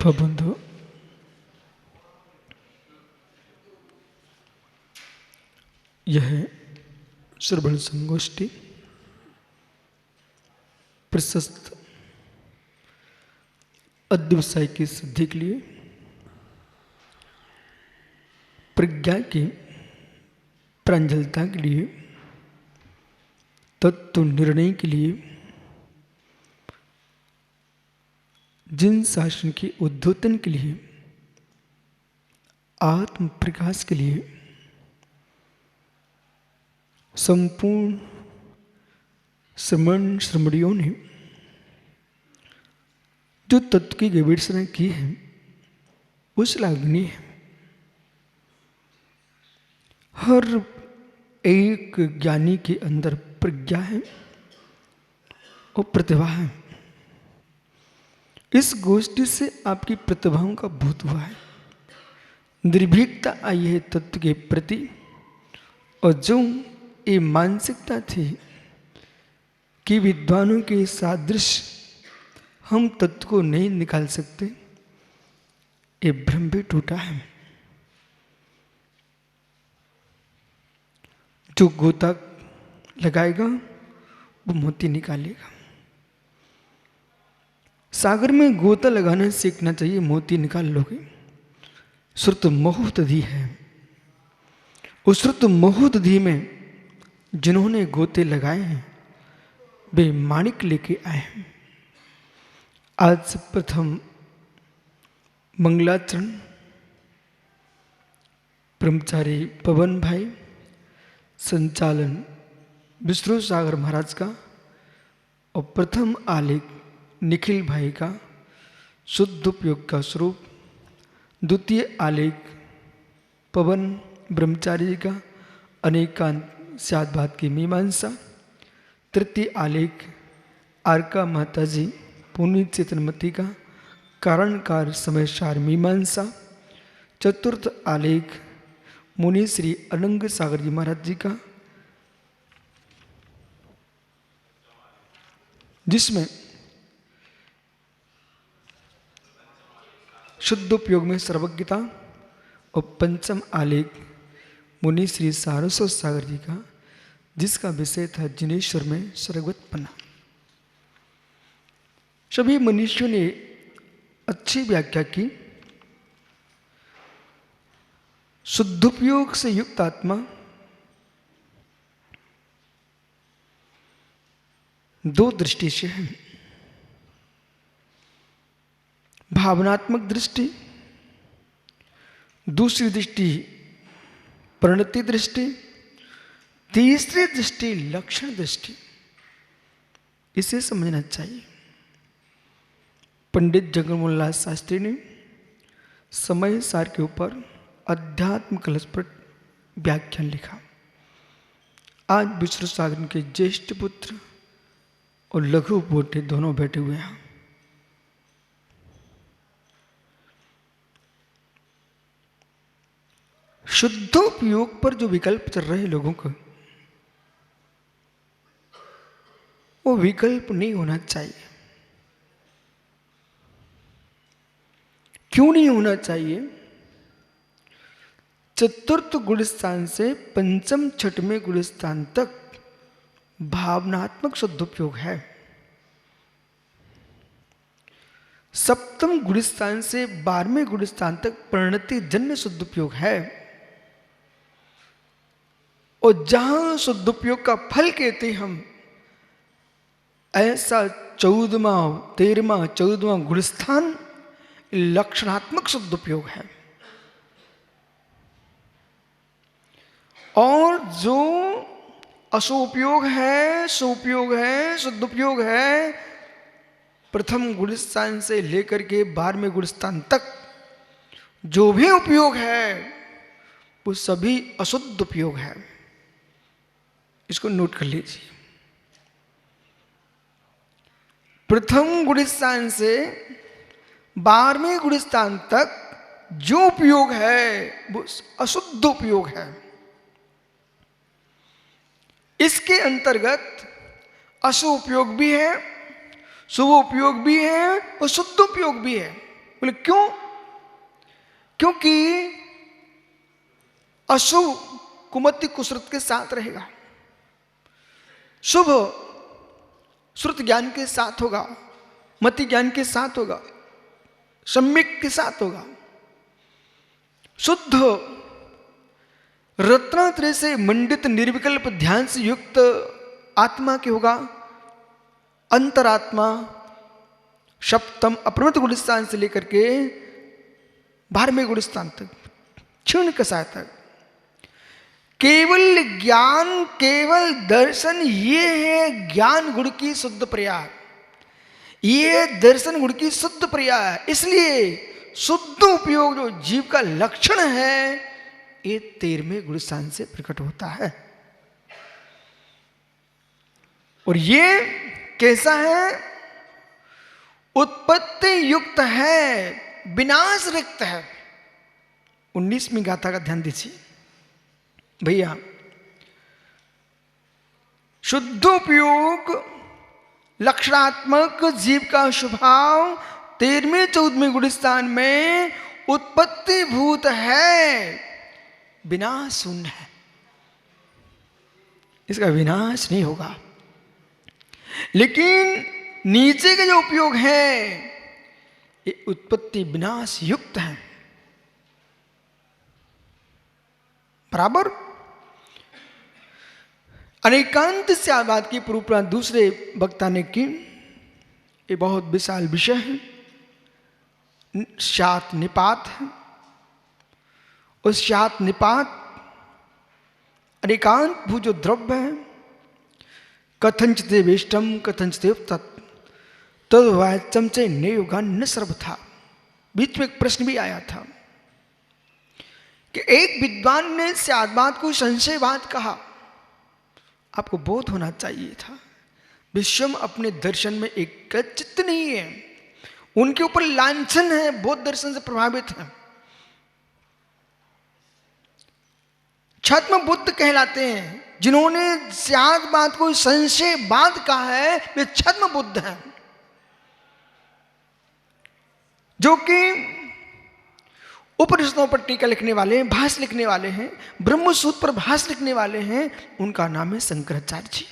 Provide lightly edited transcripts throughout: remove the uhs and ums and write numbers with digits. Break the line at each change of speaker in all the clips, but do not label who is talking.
आत्मा बंधु, यह श्रवण संगोष्ठी प्रशस्त अध्यवसाय की सिद्धि के लिए, प्रज्ञा की प्रांजलता के लिए, तत्व निर्णय के लिए, जिन शासन के उद्योतन के लिए, आत्म प्रकाश के लिए संपूर्ण श्रमण श्रमणियों ने जो तत्व की गवेषणा की है वो श्लाघनीय है। हर एक ज्ञानी के अंदर प्रज्ञा है और प्रतिभा है। इस गोष्ठी से आपकी प्रतिभाओं का बोध हुआ है, निर्भीकता आई है तत्व के प्रति, और जो ये मानसिकता थी कि विद्वानों के सादृश हम तत्व को नहीं निकाल सकते, ये भ्रम भी टूटा है। जो गोता लगाएगा वो मोती निकालेगा। सागर में गोता लगाना सीखना चाहिए, मोती निकाल लोगे। श्रुत महोदधि है, उस श्रुत महोदधि में जिन्होंने गोते लगाए हैं वे माणिक लेके आए हैं। आज प्रथम मंगलाचरण ब्रह्मचारी पवन भाई, संचालन विष्णु सागर महाराज का, और प्रथम आलेख निखिल भाई का शुद्ध उपयोग का स्वरूप, द्वितीय आलेख पवन ब्रह्मचारी जी का अनेकांत स्यादभात की मीमांसा, तृतीय आलेख आरका माता जी पुनीत चेतनमती का कारणकार समय सार मीमांसा, चतुर्थ आलेख मुनि श्री अनंग सागर जी महाराज जी का, जिसमें शुद्ध उपयोग में सर्वज्ञता, और पंचम आलेख मुनि श्री सारस्वत सागर जी का, जिसका विषय था जिनेश्वर में सर्वगतपना। सभी मनुष्यों ने अच्छी व्याख्या की। शुद्धोपयोग से युक्त आत्मा दो दृष्टि से है, भावनात्मक दृष्टि, दूसरी दृष्टि परिणति दृष्टि, तीसरी दृष्टि लक्षण दृष्टि। इसे समझना चाहिए। पंडित जगन्मोहन शास्त्री ने समय सार के ऊपर अध्यात्म कलश पर व्याख्यान लिखा। आज विष्णु सागर के ज्येष्ठ पुत्र और लघु पोटे दोनों बैठे हुए हैं। शुद्धोपयोग पर जो विकल्प चल रहे लोगों को, वो विकल्प नहीं होना चाहिए। क्यों नहीं होना चाहिए? चतुर्थ गुणस्थान से पंचम छठवें गुणस्थान तक भावनात्मक शुद्धोपयोग है। सप्तम गुणस्थान से 12वें गुणस्थान तक परिणति जन्य शुद्धोपयोग है। और जहां शुद्धोपयोग का फल कहते हम, ऐसा 14वां 13वां 14वां गुणस्थान लक्षणात्मक शुद्धोपयोग है। और जो असोपयोग है, सोपयोग है, शुद्धोपयोग है, प्रथम गुणस्थान से लेकर के 12वें गुणस्थान तक जो भी उपयोग है वो सभी अशुद्ध उपयोग है। इसको नोट कर लीजिए। प्रथम गुणस्थान से 12वें गुणस्थान तक जो उपयोग है वो अशुद्ध उपयोग है। इसके अंतर्गत अशुभ उपयोग भी है, शुभ उपयोग भी है और शुद्ध उपयोग भी है। बोले क्यों? क्योंकि अशुभ कुमति कुसृत के साथ रहेगा, शुभ श्रुत ज्ञान के साथ होगा, मति ज्ञान के साथ होगा, सम्यक के साथ होगा। शुद्ध रत्नात्रय से मंडित निर्विकल्प ध्यान से युक्त आत्मा के होगा। अंतरात्मा सप्तम अप्रमत गुणस्थान से लेकर के 12वें गुणस्थान तक, क्षीण कसाय तक केवल ज्ञान, केवल दर्शन, ये है ज्ञान गुण की शुद्ध प्रयाग, ये दर्शन गुण की शुद्ध प्रयाग। इसलिए शुद्ध उपयोग जो जीव का लक्षण है, ये 13वें गुणस्थान से प्रकट होता है। और ये कैसा है? उत्पत्ति युक्त है, विनाश रिक्त है। 19वीं गाथा का ध्यान दीजिए भैया। शुद्ध उपयोग लक्षणात्मक जीव का स्वभाव 13वें 14वें गुणस्थान में उत्पत्ति भूत है, विनाश शून्य है, इसका विनाश नहीं होगा। लेकिन नीचे के जो उपयोग है ये उत्पत्ति विनाश युक्त है। बराबर अनेकांत स्याबाद की पूर्व दूसरे वक्ता ने की, ये बहुत विशाल विषय है, शात निपात है। उस शात निपात अनेकांत भू जो द्रव्य है, कथंचते वेष्टम कथंचते तद वाच्यम से नयुगान न सर्वथा। बीच में एक प्रश्न भी आया था कि एक विद्वान ने स्यादवाद को संशयवाद कहा। आपको बोध होना चाहिए था, विश्वम अपने दर्शन में एक चित्त नहीं है, उनके ऊपर लांछन है, बौद्ध दर्शन से प्रभावित है। छद्म बुद्ध कहलाते हैं, जिन्होंने स्यादवाद को संशयवाद कहा है, वे छद्म बुद्ध हैं, जो कि उपनिषदों पर टीका लिखने वाले हैं, भाष्य लिखने वाले हैं, ब्रह्म सूत्र पर भाष्य लिखने वाले हैं। उनका नाम है शंकराचार्य जी।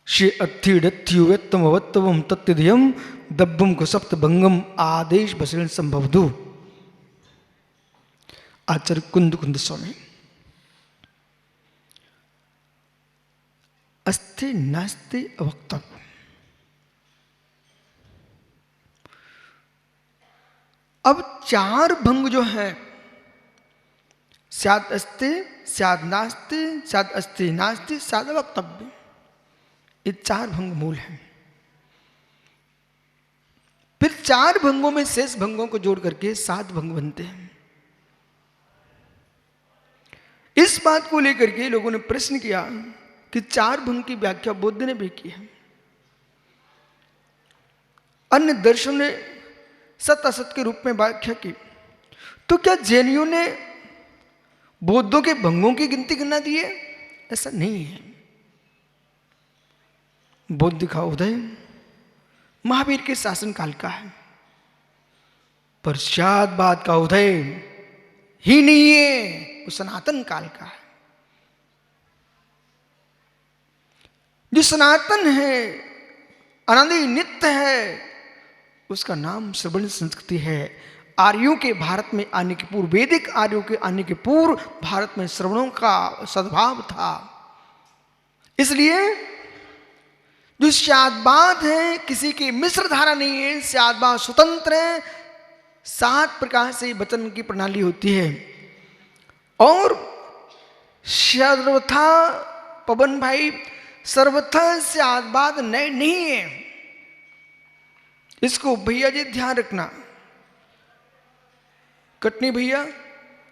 श्री अत्थिडत्युवत्तमवत्तवम तत्तिदयम दब्बम को सप्त भंगम आदेश बसरण संभवदु। आचार्य कुंद कुंद स्वामी। अस्ति नास्ति अवक्तव्य। अब 4 भंग जो है, स्याद अस्ति, स्याद नास्ति, स्याद अस्ति नास्ति, स्याद अवक्तव्य, ये 4 भंग मूल हैं। फिर 4 भंगों में शेष भंगों को जोड़ करके 7 भंग बनते हैं। इस बात को लेकर के लोगों ने प्रश्न किया कि 4 भंग की व्याख्या बुद्ध ने भी की है, अन्य दर्शन ने सत असत के रूप में व्याख्या की, तो क्या जैनियों ने बौद्धों के भंगों की गिनती करना दी है? ऐसा नहीं है। बौद्ध का उदय महावीर के शासन काल का है, पर स्यादवाद का उदय ही नहीं है, वो सनातन काल का है। जो सनातन है, अनादि नित्य है, उसका नाम श्रवण संस्कृति है। आर्यों के भारत में आने के पूर्व, वैदिक आर्यों के आने के पूर्व भारत में श्रवणों का सद्भाव था। इसलिए जो स्यादवाद है, किसी की मिश्र धारा नहीं है, स्यादवाद स्वतंत्र है। 7 प्रकार से वचन की प्रणाली होती है। और सर्वथा पवन भाई, सर्वथा स्यादवाद नए नहीं है, इसको भैया जी ध्यान रखना। कटनी भैया,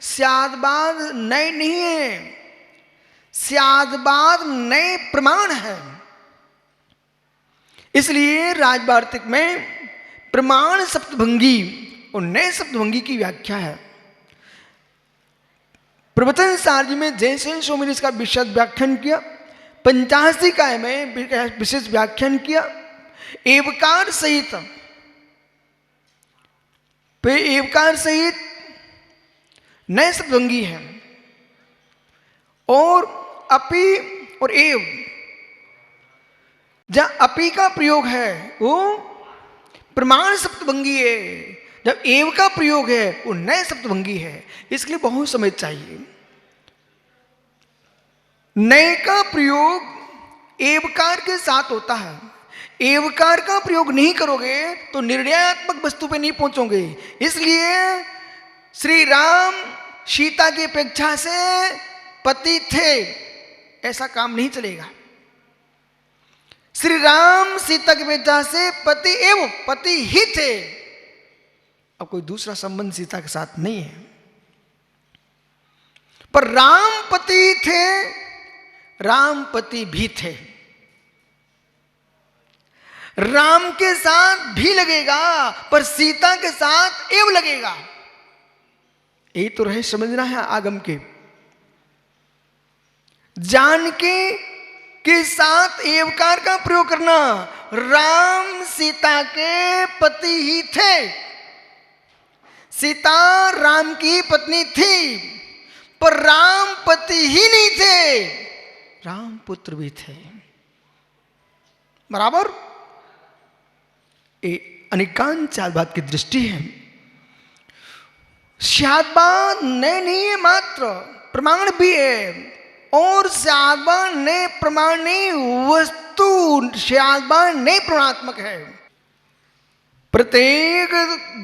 स्यादवाद नए नहीं है, स्यादवाद नए प्रमाण है। इसलिए राजवार्तिक में प्रमाण सप्तभंगी और नए सप्तभंगी की व्याख्या है। प्रवचन सार जी में जयसेन स्वामी ने इसका विशद व्याख्यान किया, 85 काय में विशेष व्याख्यान किया। एवकार सहित, एवकार सहित नए शब्दभंगी है, और अपि और एव, जहां अपि का प्रयोग है वो प्रमाण शब्दभंगी है, जब एव का प्रयोग है वो नए शब्दभंगी है। इसके लिए बहुत समय चाहिए। नए का प्रयोग एवकार के साथ होता है। एवकार का प्रयोग नहीं करोगे तो निर्णयात्मक वस्तु पे नहीं पहुंचोगे। इसलिए श्री राम सीता की अपेक्षा से पति थे, ऐसा काम नहीं चलेगा। श्री राम सीता की अपेक्षा से पति एवं पति ही थे, अब कोई दूसरा संबंध सीता के साथ नहीं है। पर राम पति थे, राम पति भी थे। राम के साथ भी लगेगा पर सीता के साथ एव लगेगा। यही तो रहे समझना है आगम के। जानकी के साथ एवकार का प्रयोग करना। राम सीता के पति ही थे, सीता राम की पत्नी थी, पर राम पति ही नहीं थे, राम पुत्र भी थे। बराबर अनिकांत चालबाद की दृष्टि है। शादबाद नए नहीं है, मात्र प्रमाण भी है। और शादबाद नए प्रमाण नहीं, वस्तु शादबाद नए प्रमाणात्मक है। प्रत्येक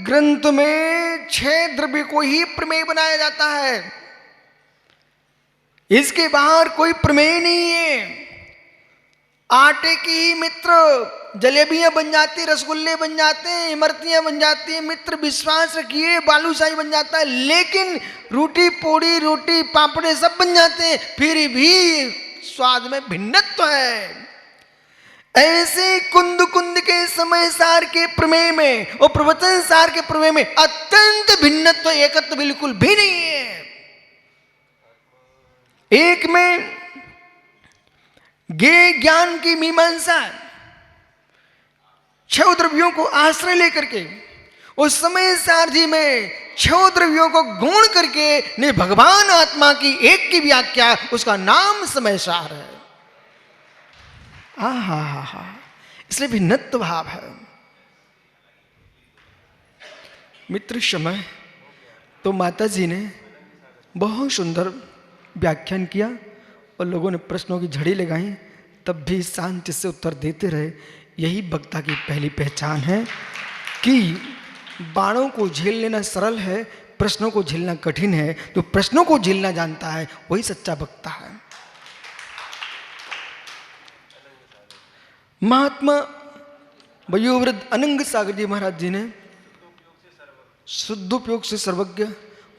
ग्रंथ में 6 द्रव्य को ही प्रमेय बनाया जाता है, इसके बाहर कोई प्रमेय नहीं है। आटे की मित्र जलेबियां बन जाती, रसगुल्ले बन जाते हैं, इमरतियां बन जाती हैं, मित्र विश्वास रखिए बालूशाही बन जाता है, लेकिन रोटी पोड़ी रोटी पापड़े सब बन जाते हैं, फिर भी स्वाद में भिन्नत्व है। ऐसे कुंद कुंद के समय सार के प्रमेय में और प्रवचन सार के प्रमेय में अत्यंत भिन्नत्व, एकत्व बिल्कुल भी नहीं है। एक में ज्ञेय ज्ञान की मीमांसा 6 द्रव्यों को आश्रय लेकर के उस समय सारथी में 6 द्रव्यों को गुण करके ने भगवान आत्मा की एक की व्याख्या, उसका नाम समय सार है। हा, इसलिए भिन्नत्व भाव है। मित्र समय तो माता जी ने बहुत सुंदर व्याख्यान किया और लोगों ने प्रश्नों की झड़ी लगाई, तब भी शांति से उत्तर देते रहे। यही वक्ता की पहली पहचान है कि बाणों को झेल लेना सरल है, प्रश्नों को झेलना कठिन है। तो प्रश्नों को झेलना जानता है वही सच्चा वक्ता है। महात्मा वयोवृद्ध अनंग सागर जी महाराज जी ने शुद्धोपयोग से सर्वज्ञ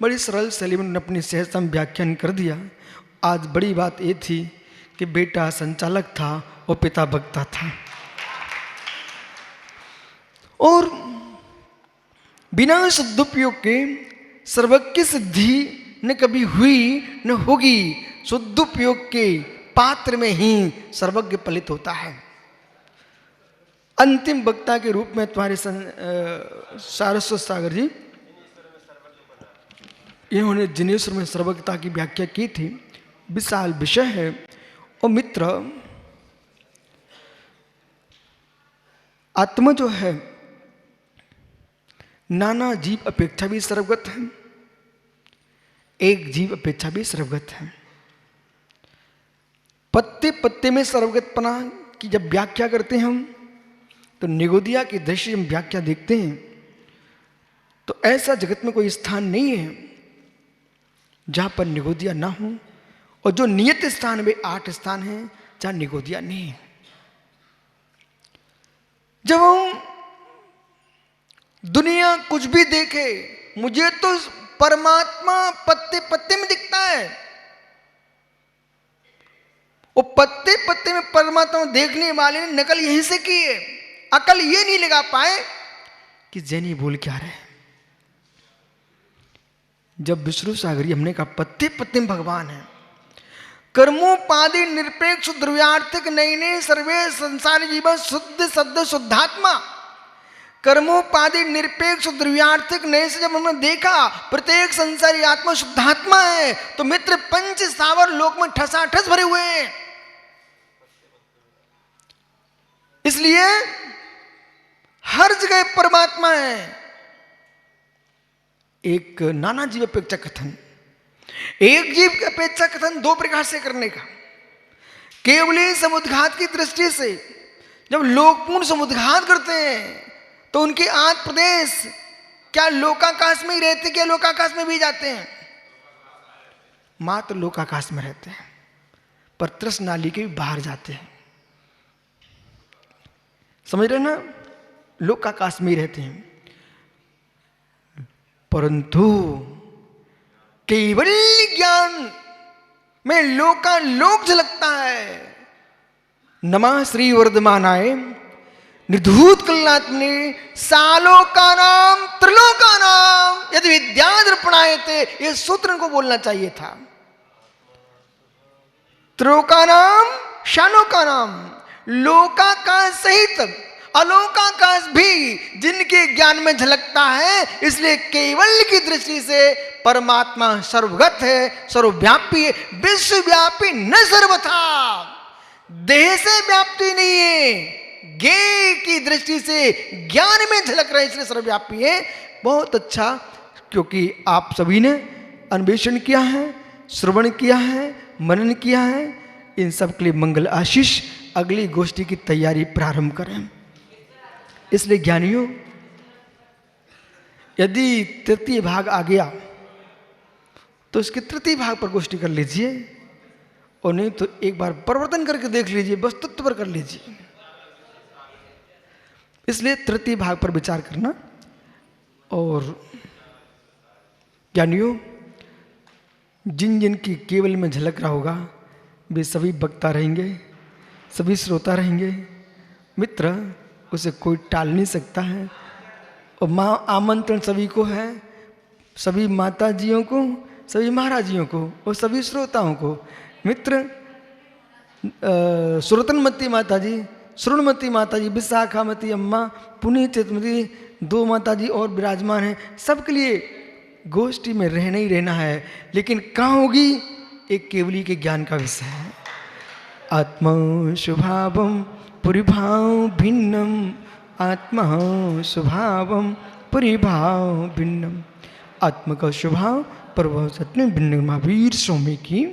बड़ी सरल शैली में अपनी सहजतम व्याख्यान कर दिया। आज बड़ी बात ये थी कि बेटा संचालक था और पिता वक्ता था, और बिना शुद्धोपयोग के सर्वज्ञ सिद्धि न कभी हुई न होगी। शुद्धोपयोग के पात्र में ही सर्वज्ञ पलित होता है। अंतिम वक्ता के रूप में तुम्हारे सारस्वत सागर जी, इन्होंने जिनेश्वर में सर्वज्ञता की व्याख्या की थी। विशाल विषय है। और मित्र, आत्मा जो है नाना जीव अपेक्षा भी सर्वगत है, एक जीव अपेक्षा भी सर्वगत है। पत्ते पत्ते में सर्वगतपना की जब व्याख्या करते हैं हम, तो निगोदिया की दृष्टि हम व्याख्या देखते हैं तो ऐसा जगत में कोई स्थान नहीं है जहां पर निगोदिया ना हो, और जो नियत स्थान में 8 स्थान हैं जहां निगोदिया नहीं है। जब हम दुनिया कुछ भी देखे, मुझे तो परमात्मा पत्ते पत्ते में दिखता है, वो पत्ते पत्ते में परमात्मा देखने वाले ने नकल यहीं से की है। अकल ये नहीं लगा पाए कि जैनी बोल क्या रहे। जब विष्णु सागरी हमने कहा पत्ते पत्ते में भगवान है, कर्मोपाधि निरपेक्ष द्रव्यार्थिक नयने सर्वे संसार जीवन शुद्ध सद्ध शुद्धात्मा। कर्मोपाधि निरपेक्ष द्रव्यार्थिक नए से जब हमने देखा प्रत्येक संसारी आत्मा शुद्धात्मा है, तो मित्र पंच सावर लोक में ठसाठस भरे हुए हैं। इसलिए हर जगह परमात्मा है। एक नाना जीव अपेक्षा कथन, एक जीव की अपेक्षा कथन दो प्रकार से करने का। केवली समुद्घात की दृष्टि से जब लोकपूर्ण समुद्घात करते हैं तो उनके आद प्रदेश क्या लोकाकाश में ही रहते, क्या लोकाकाश में भी जाते हैं? मात्र लोकाकाश में रहते हैं, पर तृष्ण नाली के भी बाहर जाते हैं। समझ रहे ना? लोकाकाश में ही रहते हैं, परंतु केवल ज्ञान में लोकालोक झलकता है। नमः श्री वर्धमानाय निर्धूत कल्याणात्मने सालोकानाम त्रिलोकानाम यदि विद्यादर्पणायते। ये सूत्र को बोलना चाहिए था। त्रिलोकानाम शालोकानाम, लोकाकाश सहित अलोकाकाश भी जिनके ज्ञान में झलकता है, इसलिए केवल की दृष्टि से परमात्मा सर्वगत है, सर्वव्यापी है, विश्वव्यापी न सर्वथा। देह से व्याप्ति नहीं है, ज्ञेय की दृष्टि से ज्ञान में झलक रहे, इसलिए सर्वव्यापी है। बहुत अच्छा, क्योंकि आप सभी ने अन्वेषण किया है, श्रवण किया है, मनन किया है। इन सब के लिए मंगल आशीष। अगली गोष्ठी की तैयारी प्रारंभ करें। इसलिए ज्ञानियों, यदि तृतीय भाग आ गया तो इसके तृतीय भाग पर गोष्ठी कर लीजिए, और नहीं तो एक बार परिवर्तन करके देख लीजिए, वस्तुत्व पर कर लीजिए। इसलिए तृतीय भाग पर विचार करना। और ज्ञानियों, जिन जिन की केवल में झलक रहा होगा वे सभी वक्ता रहेंगे, सभी श्रोता रहेंगे। मित्र, उसे कोई टाल नहीं सकता है। और माँ आमंत्रण सभी को है, सभी माता जियों को, सभी महाराजियों को और सभी श्रोताओं को। मित्र, सुरतनमती माता जी, श्रुणमती माता जी, विशाखामती अम्मा, पुनीतमती, दो माता जी और विराजमान हैं। सबके लिए गोष्ठी में रहना ही रहना है, लेकिन कहाँ होगी? एक केवली के ज्ञान का विषय है। आत्मा स्वभावम परिभाव भिन्नम, आत्मा स्वभावम परिभाव भिन्नम। आत्मा का स्वभाव प्रभाव सत्य भिन्न महावीर स्वामी की